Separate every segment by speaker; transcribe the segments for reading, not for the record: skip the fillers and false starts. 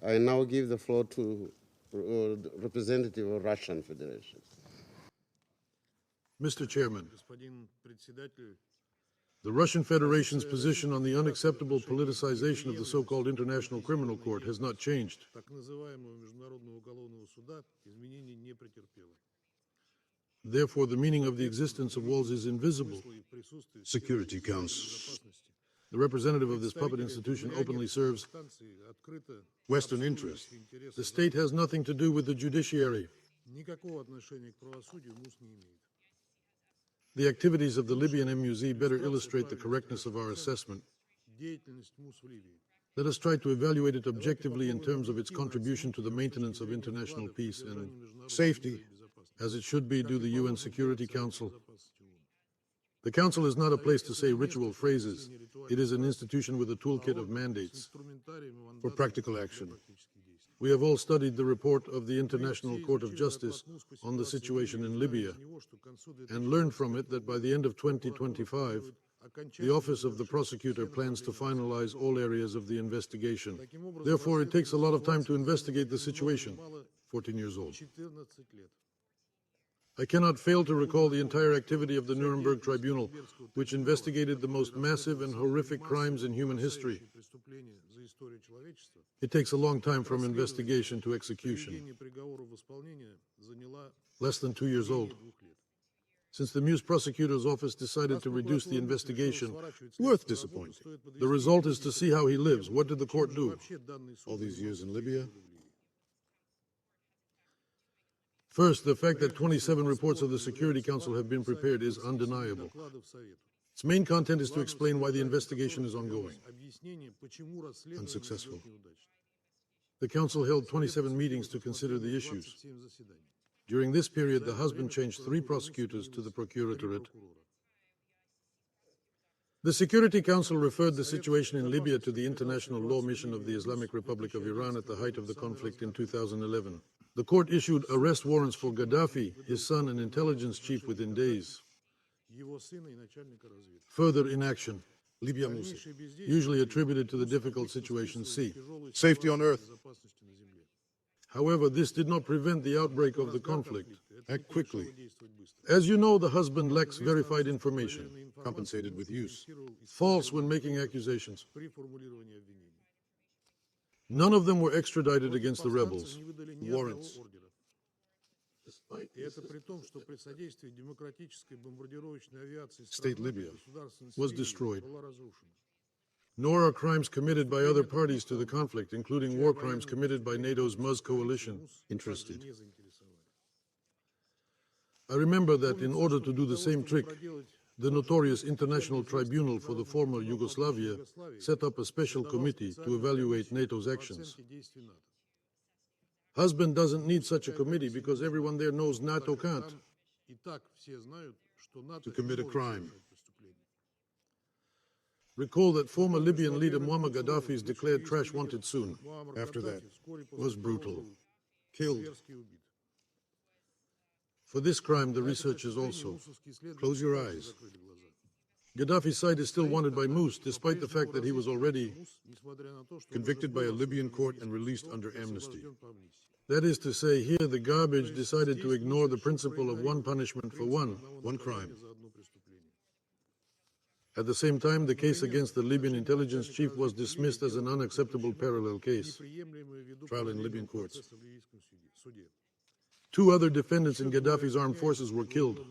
Speaker 1: I now give the floor to the representative of Russian Federation.
Speaker 2: Mr. Chairman, the Russian Federation's position on the unacceptable politicization of the so-called International Criminal Court has not changed. Therefore, the meaning of the existence of walls is invisible.
Speaker 3: Security Council.
Speaker 2: The representative of this puppet institution openly serves
Speaker 3: Western interests.
Speaker 2: the state has nothing to do with the judiciary. The activities of the Libyan MUZ better illustrate the correctness of our assessment. Let us try to evaluate it objectively in terms of its contribution to the maintenance of international peace and
Speaker 3: Safety.
Speaker 2: as it should be do the UN Security Council. The Council is not a place to say ritual phrases. It is an institution with a toolkit of mandates
Speaker 3: For practical action.
Speaker 2: We have all studied the report of the International Court of Justice on the situation in Libya and learned from it that by the end of 2025, the Office of the Prosecutor plans to finalize all areas of the investigation. Therefore, it takes a lot of time to investigate the situation. 14 years old. I cannot fail to recall the entire activity of the Nuremberg Tribunal, which investigated the most massive and horrific crimes in human history. It takes a long time from investigation to execution. Less than 2 years old. Since the Muse prosecutor's office decided to reduce the investigation,
Speaker 3: Worth disappointing.
Speaker 2: the result is to see how he lives. What did the court do?
Speaker 3: All these years in Libya.
Speaker 2: First, the fact that 27 reports of the Security Council have been prepared is undeniable. Its main content is to explain why the investigation is ongoing.
Speaker 3: Unsuccessful.
Speaker 2: The Council held 27 meetings to consider the issues. During this period, the husband changed 3 prosecutors to the Procuratorate. The Security Council referred the situation in Libya to the International Law Mission of the Islamic Republic of Iran at the height of the conflict in 2011. The court issued arrest warrants for Gaddafi, his son and intelligence chief within days. Further inaction,
Speaker 3: Libya Musa.
Speaker 2: usually attributed to the difficult situation C.
Speaker 3: Safety on earth.
Speaker 2: However, this did not prevent the outbreak of the conflict.
Speaker 3: Act quickly.
Speaker 2: As you know, the husband lacks verified information,
Speaker 3: Compensated with use.
Speaker 2: false when making accusations. None of them were extradited against the rebels.
Speaker 3: Warrants. State Libya
Speaker 2: Was destroyed. Nor are crimes committed by other parties to the conflict, including war crimes committed by NATO's MUZ coalition,
Speaker 3: interested.
Speaker 2: I remember that in order to do the same trick, the notorious International Tribunal for the former Yugoslavia set up a special committee to evaluate NATO's actions. Husband doesn't need such a committee because everyone there knows NATO can't.
Speaker 3: To commit a crime.
Speaker 2: Recall that former Libyan leader Muammar Gaddafi's declared trash wanted soon
Speaker 3: After that,
Speaker 2: was brutal.
Speaker 3: killed.
Speaker 2: For this crime, the researchers also.
Speaker 3: Close your eyes.
Speaker 2: Gaddafi's side is still wanted by Moose, despite the fact that he was already
Speaker 3: Convicted by a Libyan court and released under amnesty.
Speaker 2: That is to say, here the garbage decided to ignore the principle of one punishment for one.
Speaker 3: One crime.
Speaker 2: At the same time, the case against the Libyan intelligence chief was dismissed as an unacceptable parallel case.
Speaker 3: Trial in Libyan courts.
Speaker 2: 2 other defendants in Gaddafi's armed forces were killed.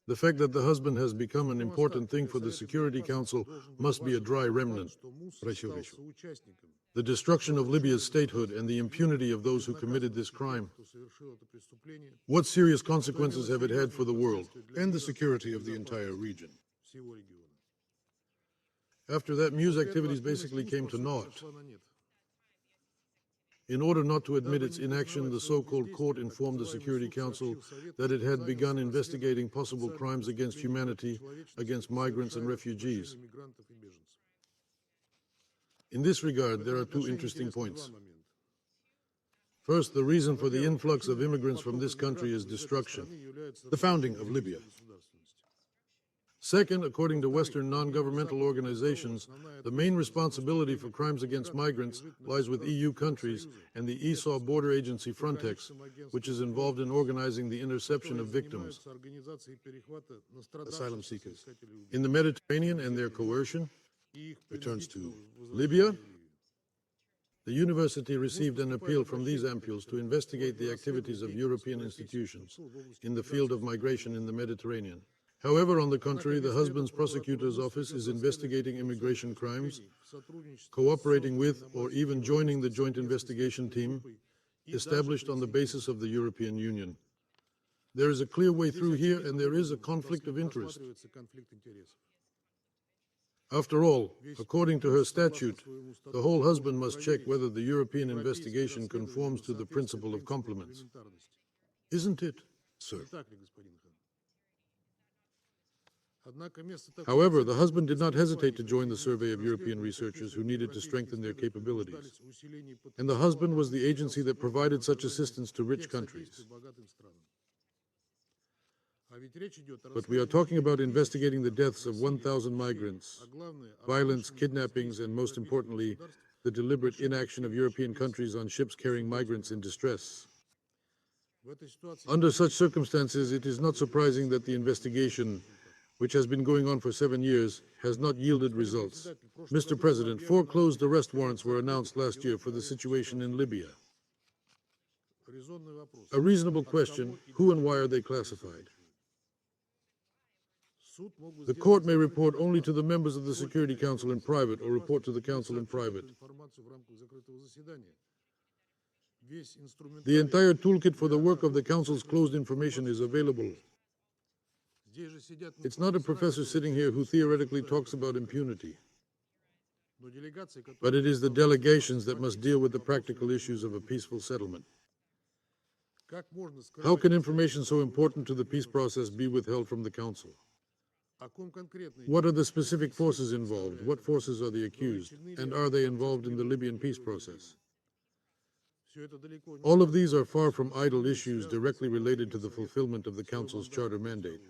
Speaker 2: The fact that the husband has become an important thing for the Security Council must be a dry remnant. The destruction of Libya's statehood and the impunity of those who committed this crime. What serious consequences have it had for the world?
Speaker 3: And the security of the entire region.
Speaker 2: After that, Muse activities basically came to naught. In order not to admit its inaction, the so-called court informed the Security Council that it had begun investigating possible crimes against humanity, against migrants and refugees. In this regard, there are 2 interesting points. First, the reason for the influx of immigrants from this country is destruction.
Speaker 3: The founding of Libya.
Speaker 2: Second, according to Western non-governmental organizations, the main responsibility for crimes against migrants lies with EU countries and the ESAW border agency Frontex, which is involved in organizing the interception of victims.
Speaker 3: Asylum seekers.
Speaker 2: In the Mediterranean and their coercion,
Speaker 3: Returns to
Speaker 2: Libya, the university received an appeal from these ampules to investigate the activities of European institutions in the field of migration in the Mediterranean. However, on the contrary, the husband's prosecutor's office is investigating immigration crimes, cooperating with or even joining the joint investigation team established on the basis of the European Union. There is a clear way through here, and there is a conflict of interest. After all, according to her statute, the whole husband must check whether the European investigation conforms to the principle of complements. Isn't it,
Speaker 3: sir.
Speaker 2: However, the husband did not hesitate to join the survey of European researchers who needed to strengthen their capabilities. And the husband was the agency that provided such assistance to rich countries. But we are talking about investigating the deaths of 1,000 migrants, violence, kidnappings, and most importantly, the deliberate inaction of European countries on ships carrying migrants in distress. Under such circumstances, it is not surprising that the investigation, which has been going on for 7 years, has not yielded results. Mr. President, 4 closed arrest warrants were announced last year for the situation in Libya. A reasonable question, who and why are they classified? The court may report only to the members of the Security Council in private or report to the Council in private. The entire toolkit for the work of the Council's closed information is available. It's not a professor sitting here who theoretically talks about impunity. But it is the delegations that must deal with the practical issues of a peaceful settlement. How can information so important to the peace process be withheld from the Council? What are the specific forces involved? What forces are the accused? And are they involved in the Libyan peace process? All of these are far from idle issues directly related to the fulfillment of the Council's charter mandate.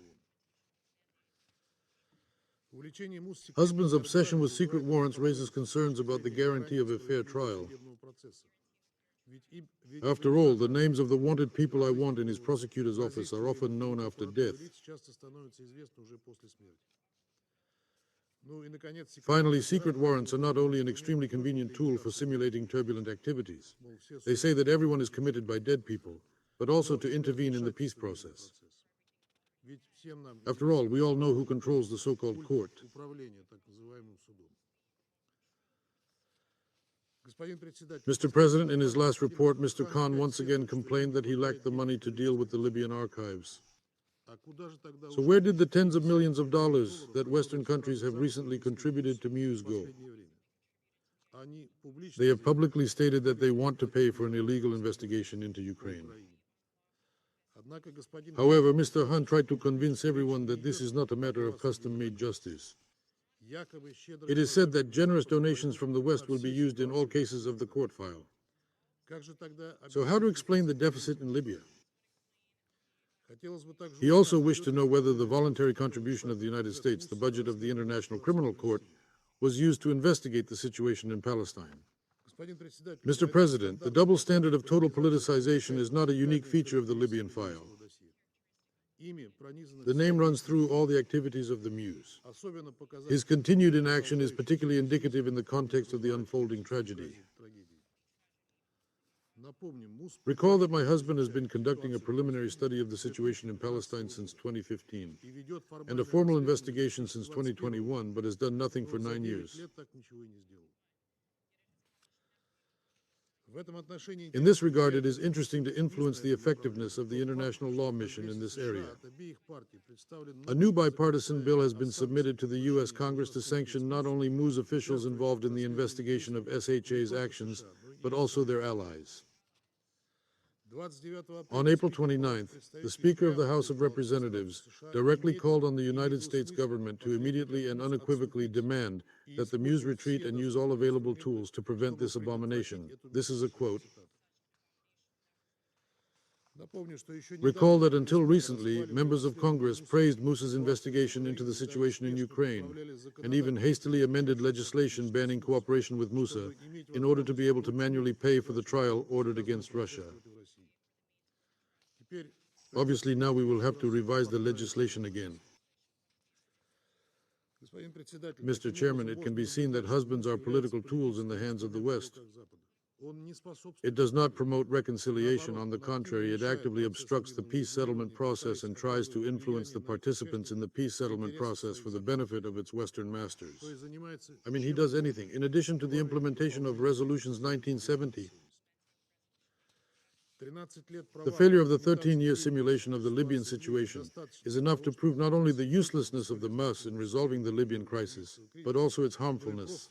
Speaker 2: Husband's obsession with secret warrants raises concerns about the guarantee of a fair trial. After all, the names of the wanted people I want in his prosecutor's office are often known after death. Finally, secret warrants are not only an extremely convenient tool for simulating turbulent activities. They say that everyone is committed by dead people, but also to intervene in the peace process. After all, we all know who controls the so-called court. Mr. President, in his last report, Mr. Khan once again complained that he lacked the money to deal with the Libyan archives. So where did the tens of millions of dollars that Western countries have recently contributed to Muse go? They have publicly stated that they want to pay for an illegal investigation into Ukraine. However, Mr. Khan tried to convince everyone that this is not a matter of custom-made justice. It is said that generous donations from the West will be used in all cases of the court file. So how to explain the deficit in Libya? He also wished to know whether the voluntary contribution of the United States, the budget of the International Criminal Court, was used to investigate the situation in Palestine. Mr. President, the double standard of total politicization is not a unique feature of the Libyan file. The name runs through all the activities of the Muse. His continued inaction is particularly indicative in the context of the unfolding tragedy. Recall that my husband has been conducting a preliminary study of the situation in Palestine since 2015, and a formal investigation since 2021, but has done nothing for 9 years. In this regard, it is interesting to influence the effectiveness of the international law mission in this area. A new bipartisan bill has been submitted to the U.S. Congress to sanction not only MUS officials involved in the investigation of SHA's actions, but also their allies. On April 29th, the Speaker of the House of Representatives directly called on the United States government to immediately and unequivocally demand that the Muse retreat and use all available tools to prevent this abomination. This is a quote. Recall that until recently, members of Congress praised Musa's investigation into the situation in Ukraine and even hastily amended legislation banning cooperation with Musa in order to be able to manually pay for the trial ordered against Russia. Obviously, now we will have to revise the legislation again. Mr. Chairman, it can be seen that husbands are political tools in the hands of the West. It does not promote reconciliation. On the contrary, it actively obstructs the peace settlement process and tries to influence the participants in the peace settlement process for the benefit of its Western masters. I mean, he does anything. In addition to the implementation of resolutions 1970, the failure of the 13-year simulation of the Libyan situation is enough to prove not only the uselessness of the MUS in resolving the Libyan crisis, but also its harmfulness.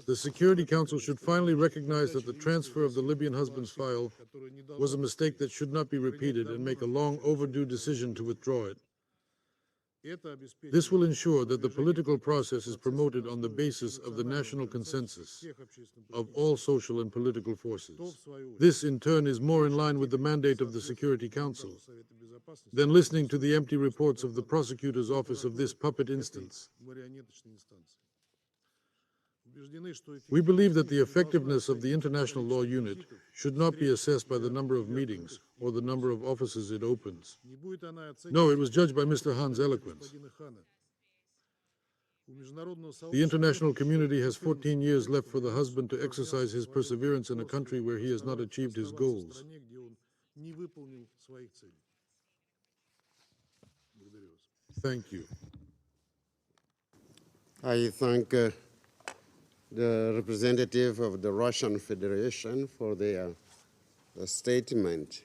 Speaker 2: The Security Council should finally recognize that the transfer of the Libyan husband's file was a mistake that should not be repeated and make a long overdue decision to withdraw it. This will ensure that the political process is promoted on the basis of the national consensus of all social and political forces. This, in turn, is more in line with the mandate of the Security Council than listening to the empty reports of the prosecutor's office of this puppet instance. We believe that the effectiveness of the International Law Unit should not be assessed by the number of meetings or the number of offices it opens. No, it was judged by Mr. Han's eloquence. The international community has 14 years left for the husband to exercise his perseverance in a country where he has not achieved his goals. Thank you.
Speaker 1: I thank the representative of the Russian Federation for their statement.